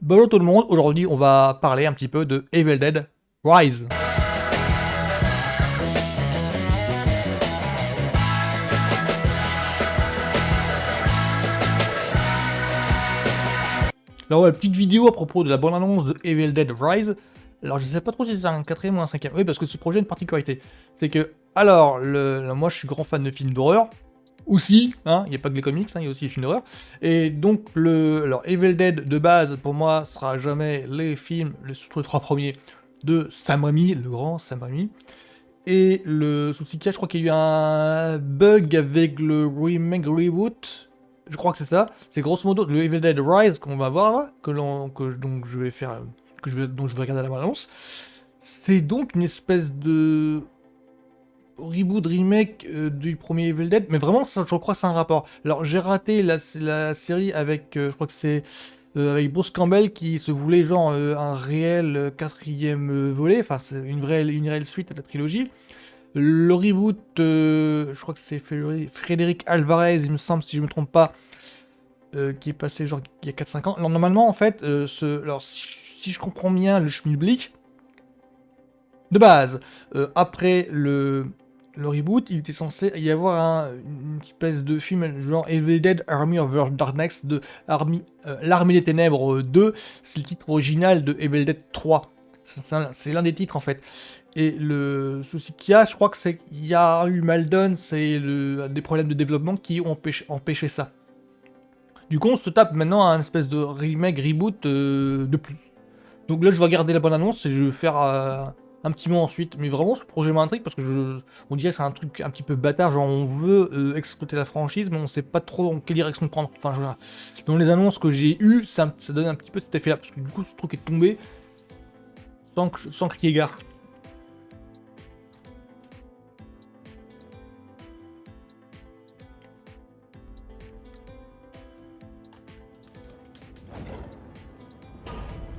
Bonjour tout le monde, aujourd'hui on va parler un petit peu de Evil Dead Rise. Alors ouais, petite vidéo à propos de la bonne annonce de Evil Dead Rise. Alors je sais pas trop si c'est un quatrième ou un cinquième. Oui, parce que ce projet a une particularité. C'est que, alors, moi je suis grand fan de films d'horreur. Aussi, hein, il n'y a pas que les comics, hein, il y a aussi les films d'horreur. Et donc, alors Evil Dead de base, pour moi, sera jamais les films, surtout les trois premiers, de Sam Raimi, le grand Sam Raimi. Et le souci qu'il y a, je crois qu'il y a eu un bug avec le remake reboot. Je crois que c'est ça. C'est grosso modo le Evil Dead Rise qu'on va voir, donc je vais faire, dont je vais regarder la balance. C'est donc une espèce de reboot, remake du premier Evil Dead, mais vraiment, ça, je crois que c'est un rapport. Alors, j'ai raté la série avec, je crois que c'est avec Bruce Campbell qui se voulait genre un réel quatrième volet, enfin, c'est une réelle suite à la trilogie. Le reboot, je crois que c'est Frédéric Alvarez, il me semble, si je me trompe pas, qui est passé genre il y a 4 5 ans. Alors, normalement, en fait, alors, si je comprends bien le schmilblick, de base, après le reboot, il était censé y avoir une espèce de film genre Evil Dead Army of the Darkness de l'Armée des Ténèbres 2. C'est le titre original de Evil Dead 3. C'est l'un des titres en fait. Et le souci qu'il y a, je crois que c'est qu'il y a eu Maldon, c'est des problèmes de développement qui ont empêché ça. Du coup, on se tape maintenant un espèce de remake, reboot de plus. Donc là, je vais regarder la bonne annonce et je vais faire un petit mot ensuite. Mais vraiment, ce projet m'intrigue parce que on dirait que c'est un truc un petit peu bâtard. Genre, on veut exploiter la franchise, mais on sait pas trop en quelle direction prendre. Enfin, dans les annonces que j'ai eues, ça donne un petit peu cet effet-là. Parce que du coup, ce truc est tombé sans crier gare.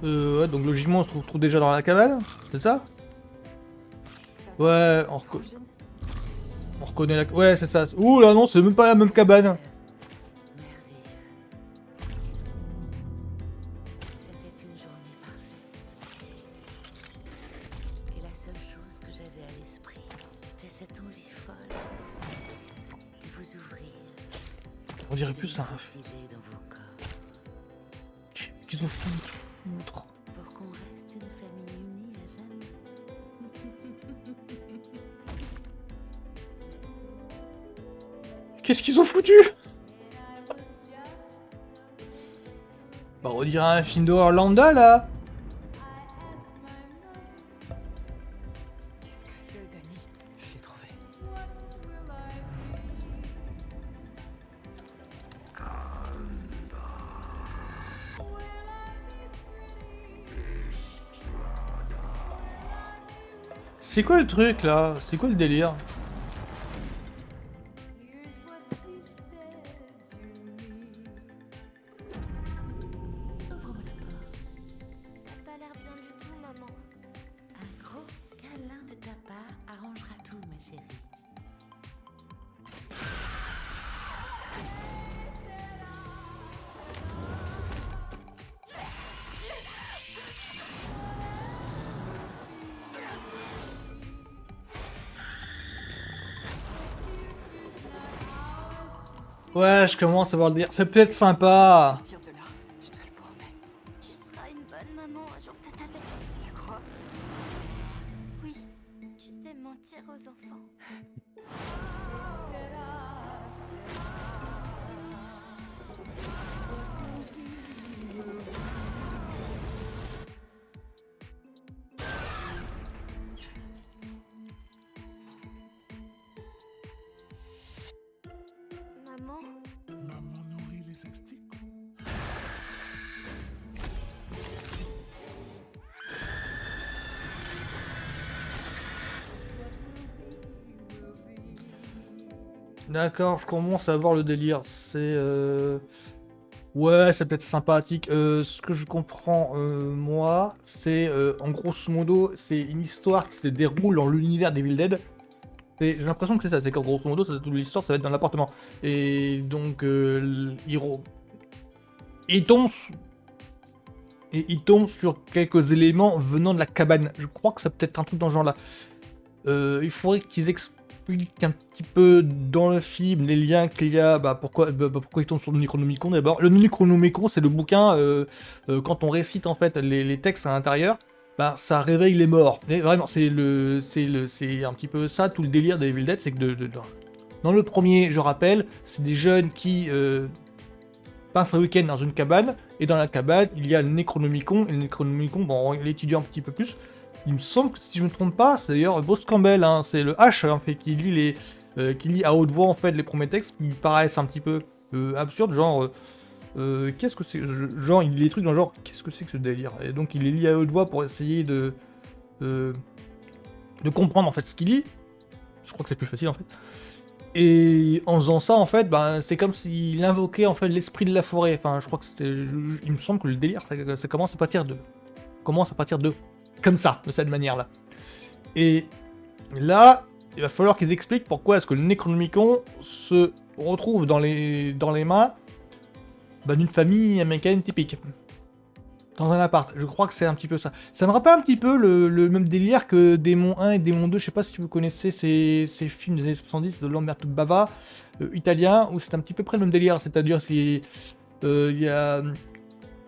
Ouais, donc logiquement, on se retrouve déjà dans la cabane, c'est ça? Ouais, on reconnaît la... Ouais, c'est ça. Ouh là, non, c'est même pas la même cabane. C'était une journée parfaite. Et la seule chose que j'avais à l'esprit était cette envie folle de vous ouvrir, On dirait de plus vous un... faufiler dans vos corps, Qu'ils ont foutu. pour qu'on reste une famille unie à jamais. Qu'est-ce qu'ils ont foutu? Bah, on dirait un film d'horreur lambda là. Qu'est-ce que c'est, Danny? Je l'ai trouvé. C'est quoi le truc là? C'est quoi le délire? Ouvre-moi la porte. T'as pas l'air bien du tout, maman. Un gros câlin de ta part arrangera tout, ma chérie. Ouais, je commence à voir le délire. C'est peut-être sympa. Tire de là, je te le promets. Tu seras une bonne maman un jour, t'as ta belle. Tu crois? Oui, tu sais mentir aux enfants. Maman, Maman nourrit les asticots. D'accord, je commence à voir le délire. Ouais, c'est peut-être sympathique. Ce que je comprends, moi, c'est en grosso modo, c'est une histoire qui se déroule dans l'univers d'Evil Dead. J'ai l'impression que c'est ça, c'est qu'en grosso modo, toute l'histoire, ça va être dans l'appartement. Et donc, il tombe et il tombe sur quelques éléments venant de la cabane. Je crois que c'est peut-être un truc dans ce genre-là. Il faudrait qu'ils expliquent un petit peu dans le film les liens qu'il y a, pourquoi ils tombent sur le Necronomicon d'abord. Le Necronomicon, c'est le bouquin, quand on récite en fait les textes à l'intérieur, ça réveille les morts. Mais vraiment, c'est un petit peu ça, tout le délire de Evil Dead, c'est que dans le premier, je rappelle, c'est des jeunes qui passent un week-end dans une cabane, et dans la cabane, il y a le Necronomicon, et le Necronomicon, on l'étudie un petit peu plus. Il me semble que, si je me trompe pas, c'est d'ailleurs Bruce Campbell, hein, c'est le H en fait, qui lit à haute voix en fait les premiers textes qui paraissent un petit peu absurdes, genre qu'est-ce que c'est, genre il lit des trucs dans genre qu'est-ce que c'est que ce délire, et donc il les lit à haute voix pour essayer de comprendre en fait ce qu'il lit. Je crois que c'est plus facile en fait. Et en faisant ça, en fait, c'est comme s'il invoquait en fait l'esprit de la forêt. Enfin, je crois que c'était, il me semble que le délire, ça commence à partir de, comme ça, de cette manière-là. Et là, il va falloir qu'ils expliquent pourquoi est-ce que le Necronomicon se retrouve dans les mains d'une famille américaine typique. Dans un appart. Je crois que c'est un petit peu ça. Ça me rappelle un petit peu le même délire que Démon 1 et Démon 2. Je sais pas si vous connaissez ces films des années 70 de Lamberto Bava, italien, où c'est un petit peu près le même délire. C'est-à-dire il y a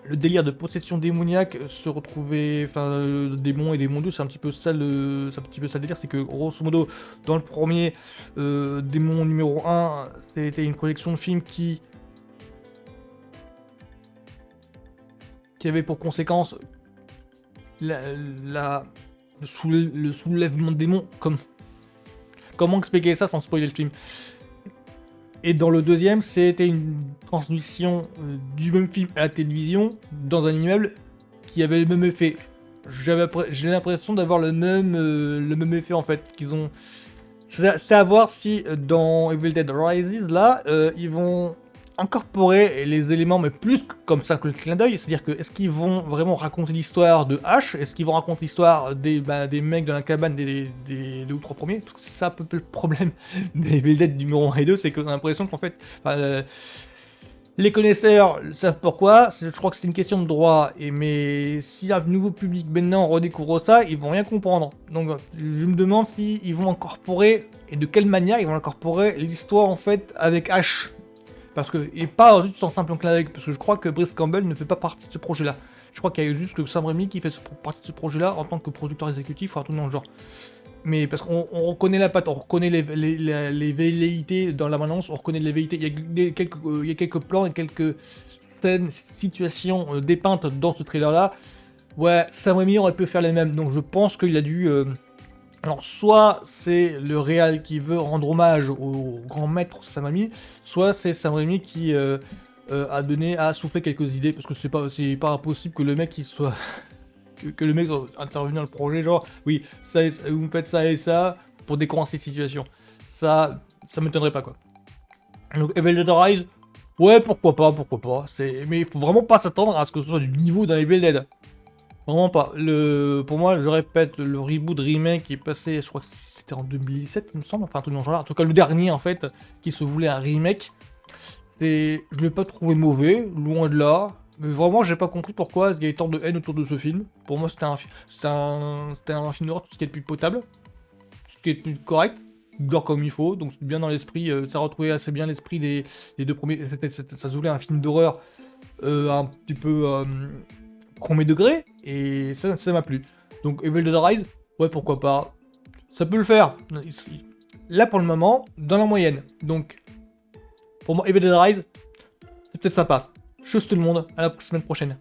le délire de possession démoniaque, se retrouver, démon et démon 2, c'est un petit peu ça le délire, c'est que grosso modo, dans le premier, démon numéro 1, c'était une projection de film qui avait pour conséquence le soulèvement de démons, comment expliquer ça sans spoiler le film. Et dans le deuxième, c'était une transmission du même film à la télévision dans un immeuble qui avait le même effet. J'ai l'impression d'avoir le même effet en fait qu'ils ont. C'est à voir si dans Evil Dead Rises là, ils vont incorporer les éléments, mais plus comme ça que le clin d'œil. C'est-à-dire que est-ce qu'ils vont vraiment raconter l'histoire de Ash? Est-ce qu'ils vont raconter l'histoire des mecs dans la cabane des 2 ou 3 premiers? Parce que c'est ça un peu le problème des Evil Dead numéro 1 et 2, c'est qu'on a l'impression qu'en fait, les connaisseurs savent pourquoi. Je crois que c'est une question de droit. Mais si un nouveau public maintenant redécouvre ça, ils vont rien comprendre. Donc je me demande s'ils vont incorporer, et de quelle manière ils vont incorporer l'histoire en fait avec Ash. Parce que, et pas juste en simple clin d'œil, parce que je crois que Bruce Campbell ne fait pas partie de ce projet-là. Je crois qu'il y a juste que Sam Raimi qui fait partie de ce projet-là en tant que producteur exécutif ou un truc dans le genre. Mais parce qu'on reconnaît la patte, on reconnaît les velléités dans la bande-annonce, on reconnaît les velléités. Il y a quelques plans et quelques scènes, situations dépeintes dans ce trailer-là. Ouais, Sam Raimi aurait pu faire les mêmes, donc je pense qu'il a dû... Alors, soit c'est le réal qui veut rendre hommage au grand maître Sam Raimi, soit c'est Sam Raimi qui a soufflé quelques idées, parce que c'est pas impossible que le mec il soit... que le mec soit intervenu dans le projet, genre, oui, vous me faites ça et ça pour décoincer cette situation. Ça m'étonnerait pas, quoi. Donc, Evil Dead Rise, ouais, pourquoi pas. Mais il faut vraiment pas s'attendre à ce que ce soit du niveau d'un Evil Dead. Vraiment pas. Pour moi, je répète, le reboot remake qui est passé, je crois que c'était en 2017, il me semble, enfin un truc dans ce genre-là. En tout cas, le dernier, en fait, qui se voulait un remake, je l'ai pas trouvé mauvais, loin de là. Mais vraiment, j'ai pas compris pourquoi il y avait tant de haine autour de ce film. Pour moi, c'était un film d'horreur, tout ce qui est plus potable, tout ce qui est plus correct, d'or comme il faut, donc c'est bien dans l'esprit, ça retrouvait assez bien l'esprit des 2 premiers. Ça se voulait un film d'horreur un petit peu premier degré, et ça m'a plu. Donc Evil Dead Rise, ouais, pourquoi pas, ça peut le faire. Là pour le moment, dans la moyenne. Donc pour moi, Evil Dead Rise, c'est peut-être sympa. Chose tout le monde, à la semaine prochaine.